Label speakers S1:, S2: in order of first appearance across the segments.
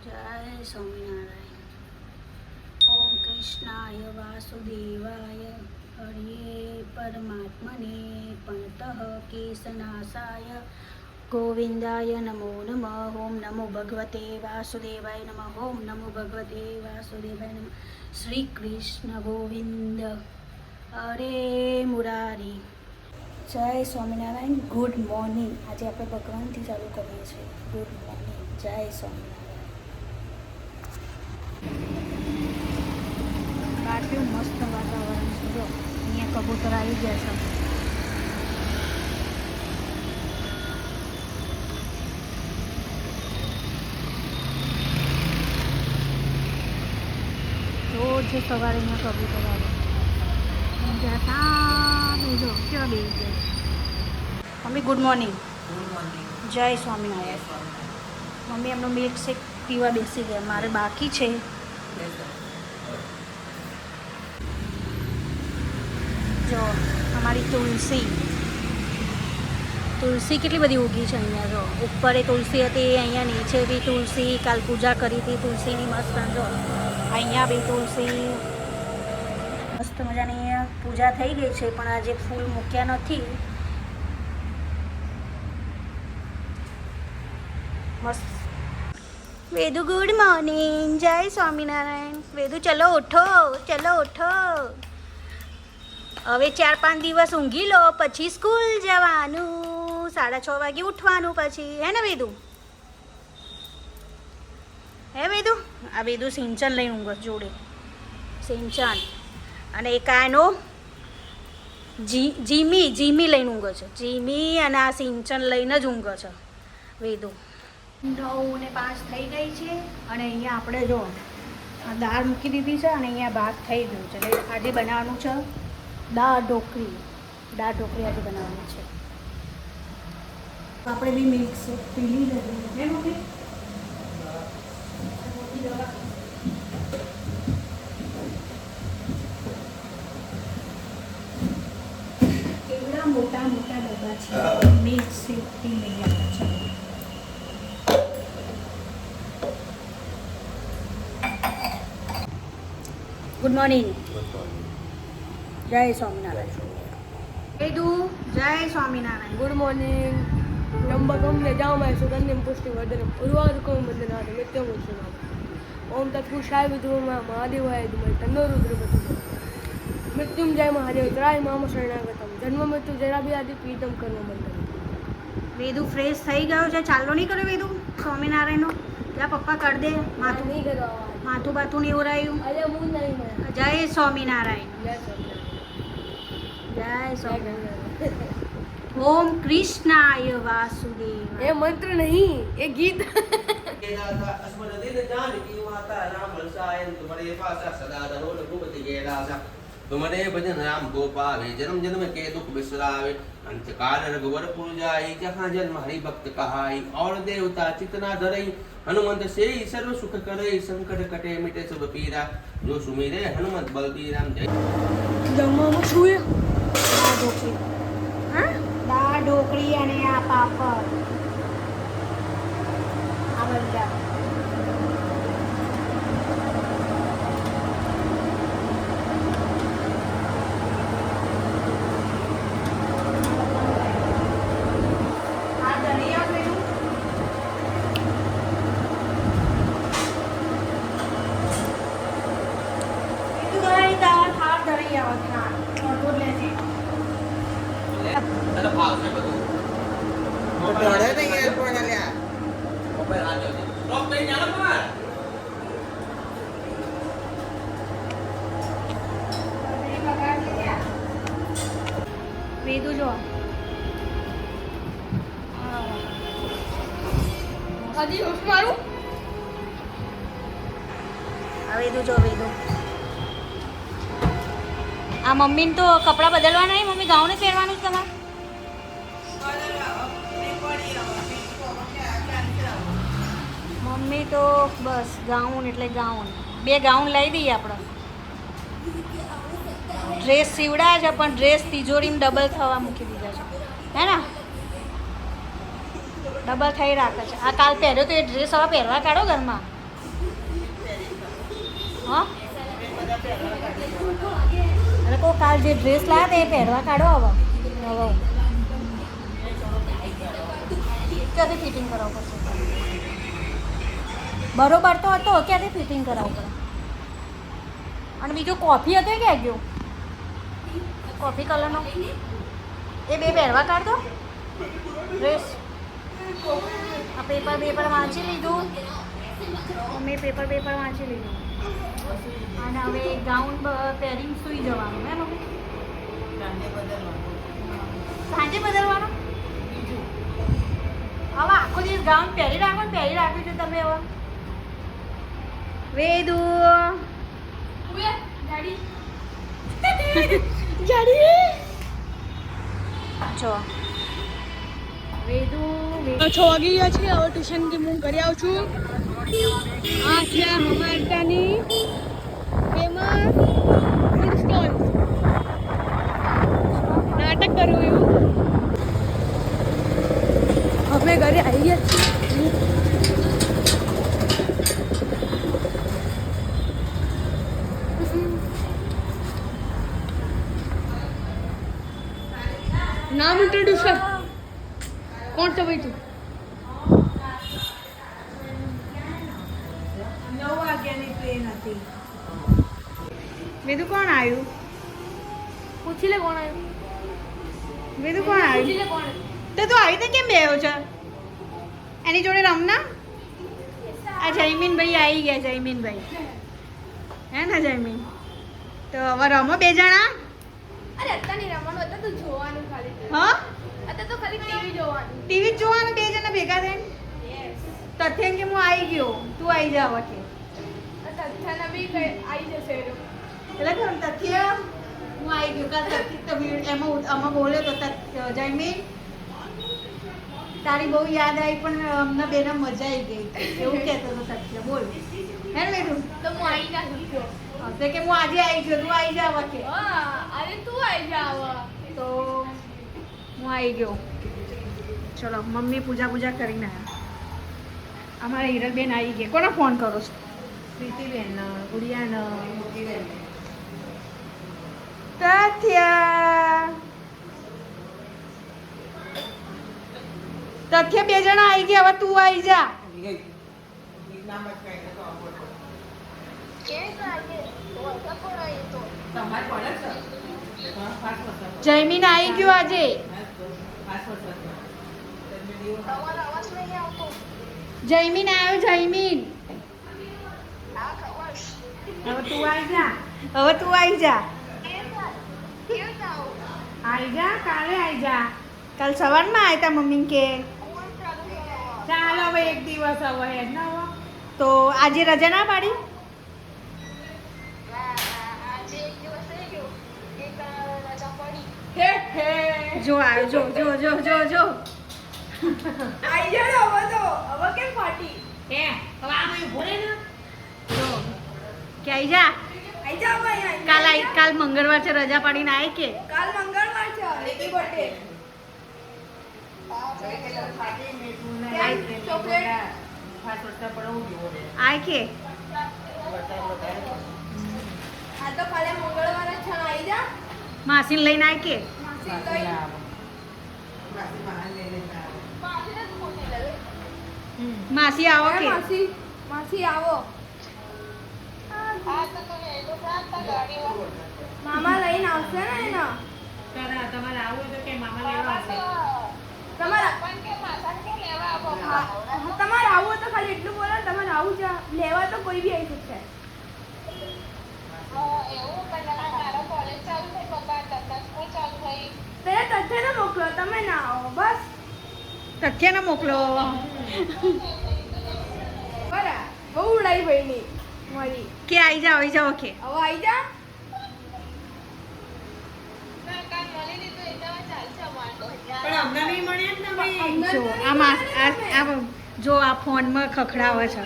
S1: જય સ્વામિનારાયણ. ઓમ કૃષ્ણાય વાસુદેવાય હરિયે પરમાત્મને પણતઃ કેશનાશાય ગોવિંદાય નમો નમઃ. ઓમ નમો ભગવતે વાસુદેવાય નમઃ. ઓમ નમો ભગવતે વાસુદેવાય નમઃ. શ્રી કૃષ્ણ ગોવિંદ હરે મુરારી. જય સ્વામિનારાયણ. Good morning. આજે આપણે ભગવાનથી ચાલુ કરીએ છીએ. Good morning. જય સ્વામિનારાયણ. બહાર કેવું મસ્ત વાતાવરણ છે. જો અહીંયા કબૂતર આવી ગયા છે. રોજ સવારે અહીંયા કબૂતર આવે. ત્યાં સામે જો કેવા બેસી જાય. Mummy good morning. જય સ્વામિનારાયણ. મમ્મી એમનો મિલ્ક શેક પીવા બેસી ગયા. મારે બાકી છે. જો અમારી તુલસી કેટલી બધી ઉગી છે અહીંયા. જો ઉપર તુલસી હતી, અહીંયા નીચે બી તુલસી. કાલ પૂજા કરી હતી તુલસીની મસ્ત. જો અહીંયા બી તુલસી મસ્ત મજાની પૂજા થઈ ગઈ છે, પણ આજે ફૂલ મૂક્યા નથી. મસ્ત. Vedu good morning. જય સ્વામિનારાયણ. વેદુ ચલો ઉઠો, ચલો ઉઠો. હવે 4-5 દિવસ ઊંઘી લો, પછી સ્કૂલ જવાનું. 6:30 વાગે ઉઠવાનું પછી. હે ને વેદુ? હે વેદુ? આ વેદુ સિંચન લઈને ઊંઘે જોડે. સિંચન અને એક આનો જીમી લઈને ઊંઘે છે. જીમી અને આ સિંચન લઈને જ ઊંઘે છે વેદુ. 9:05 થઈ ગઈ છે અને અહીંયા આપણે જો આ દાળ મૂકી દીધી છે અને અહીંયા ભાત થઈ ગયું છે. એટલે આજે બનાવવાનું છે દાળ ઢોકળી. દાળ ઢોકળી આજે બનાવવાની છે. આપણે બી મિલ્ક શેક પી લીધું હે મમ્મી? કેવડા મોટા મોટા ડબ્બા છે. મિલ્ક શેક પી લઈ આવ્યા છે. Good morning. જય સ્વામિનારાયણ. વેદુ જય સ્વામિનારાયણ.
S2: Good morning. त्र्यंबकम यजामहे सुगंधिं पुष्टिवर्धनम् उर्वारुकं वन्दनात् नित्यं उत्सवामि. ओम तत्पुरुषाय विद्महे महादेवाय धीमहि तन्नो रुद्रः प्रचोदयात्. मृत्युंजय महादेव त्राय माम शरणागतम् जन्म मृत्यु जरा व्याधि पीडितं कर्मबन्धनम्.
S1: વેદુ ફ્રેશ થઈ ગયો છે. ચાલો નહીં કરે વેદુ સ્વામિનારાયણનો? ત્યાં પપ્પા કરી દે. માથું
S2: नहीं करो
S1: માથું બાથું નહીં ઓરાયું.
S2: अरे मुंह नहीं मैं
S1: જય સ્વામિનારાયણ.
S2: जय स्वामी
S1: જય સ્વામિનારાયણ. ઓમ કૃષ્ણાય વાસુદેવ.
S2: ये मंत्र नहीं ये गीत.
S3: तुम्हारे भजन राम गोपाल जन्म जन्म के दुख बिसरावे अंत काल रघुवर पुर जाई जहाँ जन्म हरि भक्त कहाई और देवता चितना धरई हनुमंत से सर्व सुख करे संकट कटे मिटे सब पीरा जो सुमिरे हनुमत बलबीराम जय.
S2: जमવામાં શું છે?
S1: દાળ ઢોકળી.
S2: હા
S1: દાળ ઢોકળી અને આ પાપડ. આ બધા
S3: મોટોડે નહીં એરપોર્ટ આલ્યા મોબાઈલ આજો સ્ટોપ થઈ જાવ પર
S1: વેદુ જો
S2: આજી હોશ મારું.
S1: આ વેદુ જો વેદુ. આ મમ્મીને તો કપડાં બદલવાના નહીં. મમ્મી ગાઉન જ પહેરવાનું છે તમારે? મમ્મી તો બસ ગાઉન એટલે ગાઉન. 2 ગાઉન લઈ દઈએ આપણે. ડ્રેસ સીવડાયા છે પણ ડ્રેસ તિજોરીમાં ડબલ થવા મૂકી દીધા છે. હે ને? ડબલ થઈ રાખે છે. આ કાલ પહેર્યો તો એ ડ્રેસ હવે પહેરવા કાઢો ઘરમાં. હા અરે કોઈ કાલ જે ડ્રેસ લાવ્યા તે પહેરવા કાઢો હવે હવે ક્યાંથી ફિટિંગ કરાવવું પડશે બરોબર તો હતો ક્યાંથી ફિટિંગ કરાવવું પડે અને બીજો કોફી હતો એ ક્યાં ગયો કોફી કલરનો એ બે પહેરવા કાઢ દો ડ્રેસ આ પેપર વાંચી લીધું મેં પેપર વાંચી લીધું અને હવે ગાઉન પહેરીને સૂઈ જવાનું હે મમ્મી સાંજે બદલવાનું હવે આખો દિવસ ગાઉન પહેરી રાખ્યું છે તમે હવે વેદુ જો વેદુ
S2: 6 વાગી ગયા છે હવે ટ્યુશનથી હું ઘરે આવું છું આ છે હમારતાની ફેમસ ફૂડ સ્ટોલ નાટક કરું એવું અમે ઘરે આવી ગયા છીએ नाम इंट्रोड्यूस कर कौन सा भाई तू
S1: 9 વાગ્યાની ટ્રેન હતી વેદુ કોણ આવ્યું
S2: पूछी ले कौन आया
S1: વેદુ કોણ
S2: पूछी
S1: આવ્યું
S2: ले कौन
S1: તો તું આવી રીતે કેમ બેહો છે એની જોડે રમના આ જયમીનભાઈ આવી ગયા જયમીનભાઈ હે ને જયમીન તો હવે રમો બે જણા
S2: अरे अत्ता नहीं रमन होता तो જોવાનું ખાલી
S1: હા
S2: અત્તા તો ખાલી ટીવી જોવાનું
S1: ટીવી જોવાનું બે જણા ભેગા થઈને
S2: યસ
S1: તથ્ય કે હું આવી ગયો તું આવી જા વખે
S2: તથ્થાના બી કઈ આવી જશે એ લોકો
S1: એટલે કે તથ્ય હું આવી ગયો કાલ તથ્ય તો આમાં બોલ્યો તો જયમીન તારી બહુ યાદ આવી પણ અમને બેને મજા આવી ગઈ એવું કહેતો હતો તથ્ય બોલ હે ને બેઠું
S2: તો હું આવી ના શક્યો
S1: તો કે હું આજે આવી ગયો તું આવી જા વખે
S2: હા અરે તું આવી જા હવે
S1: તો હું આવી ગયો ચલો મમ્મી પૂજા કરીને આવ્યા અમારા હિરલબેન આવી ગયા કોનો ફોન કરો છો પ્રીતિબેન ગુડિયાનો તથ્ય બે જણા આવી ગયા હવે તું આવી જા જયમીન આવી ગયો આજે જયમીન આવ્યો જયમીન હવે તું આવી જા આવી જા કાલે આવી જા કાલ સવારમાં આવ્યા તા મમ્મી કે ચાલ હવે એક દિવસ હવે હે ને હવે તો આજે રજા ના પાડી જો આવ્યો જો
S2: આવી જા હવે તો હવે કેમ પાર્ટી
S1: હે હવે આમ ભોરે ને જો કે આવી જા
S2: આવી જા ભાઈ
S1: કાલ મંગળવાર છે રજા પાડીને આય કે
S2: કાલ મંગળવાર છે હેપી બર્થડે
S1: આય કે
S2: આ તો કાલે મંગળવાર જ છે આવી જા
S1: માસીને લઈને આય કે માસી આવો કે
S2: માસી આવો મામા લઈને આવશે ને એના
S1: તમારે આવું તો કે મામા લેવા આવશે
S2: તમારે આવું તો ખાલી એટલું બોલો તમારે આવું છે લેવા તો કોઈ બી આવી શકશે પેલા તથ્યને મોકલો તમે ના આવો બસ
S1: તથ્યને મોકલો
S2: બરા બહુ ઉડાઈ ભાઈની મારી
S1: કે આવી જાઓ કે
S2: હવે આવી જા
S1: જો જો આ ફોનમાં ખખડાવે છે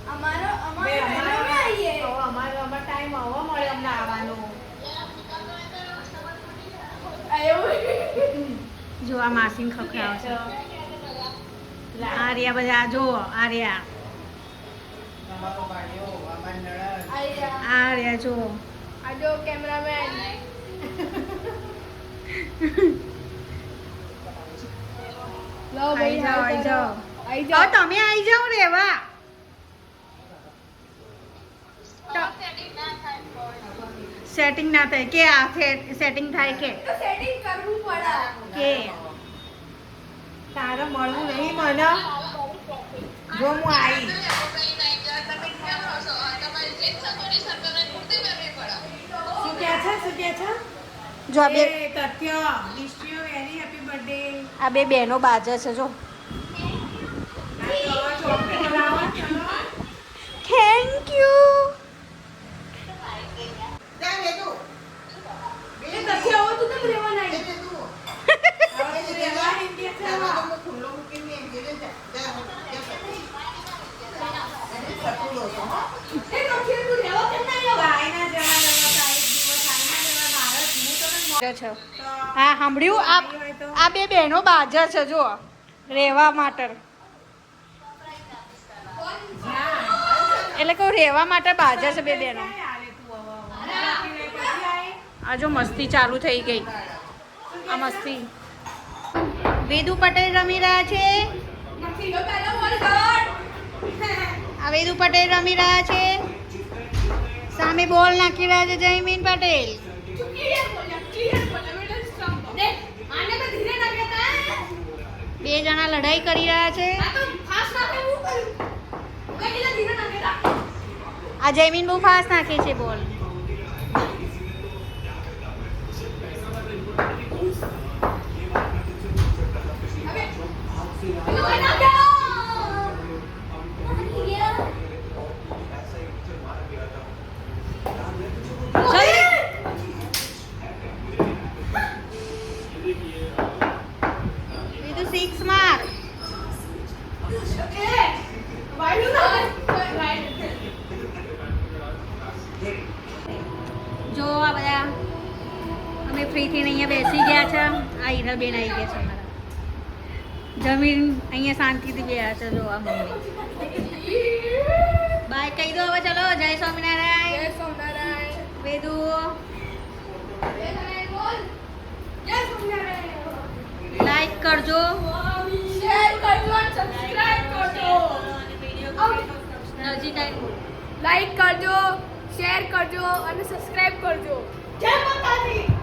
S2: અમારો આવીએ
S1: ટાઈમ આવવા મળે અમને આવવાનો
S2: એવું
S1: જો આ માસીને ખખડાવે છે આર્યા બધા જો આર્યા આર્યા જો
S2: આજો કેમેરામેન લો
S1: આઈ જાઓ આઈ જાઓ
S2: આઈ
S1: તો તમે આઈ જાઓ રેવા સેટિંગ ના થાય કે આ સેટિંગ થાય કે
S2: સેટિંગ કરવું પડે
S1: કે તારે મળવું નહીં મને જો હું આવી જો આ બે આ બે બહેનો બાજે છે જો થેન્ક યુ હા સાંભળ્યું આ બે બહેનો બાજા છે જો રહેવા માટે એટલે કહું રહેવા માટે બાજા છે બે બહેનો આ જો મસ્તી ચાલુ થઈ ગઈ આ મસ્તી વેદુ પટેલ રમી રહ્યા છે આ વેદુ પટેલ રમી રહ્યા છે સામે બોલ નાખી રહ્યા છે જયમીન પટેલ બે જણા લડાઈ કરી રહ્યા છે આ જયમીન બહુ ફાસ્ટ નાખે છે બોલ સિક્સ માર જો આ બધા અમે ફ્રી થઈને અહીંયા બેસી ગયા છે આ હીરાબેન આવી ગયા છે અમારા જમીન અહીંયા શાંતિથી બેઠા છે જો આ મમ્મી બાય કહી દો હવે ચલો જય સ્વામિનારાયણ વેદુ લાઈક કરજો
S2: શેર કરજો સબસ્ક્રાઇબ કરજો
S1: નજીક આવી
S2: લાઈક કરજો શેર કરજો અને સબસ્ક્રાઇબ કરજો જય માતાજી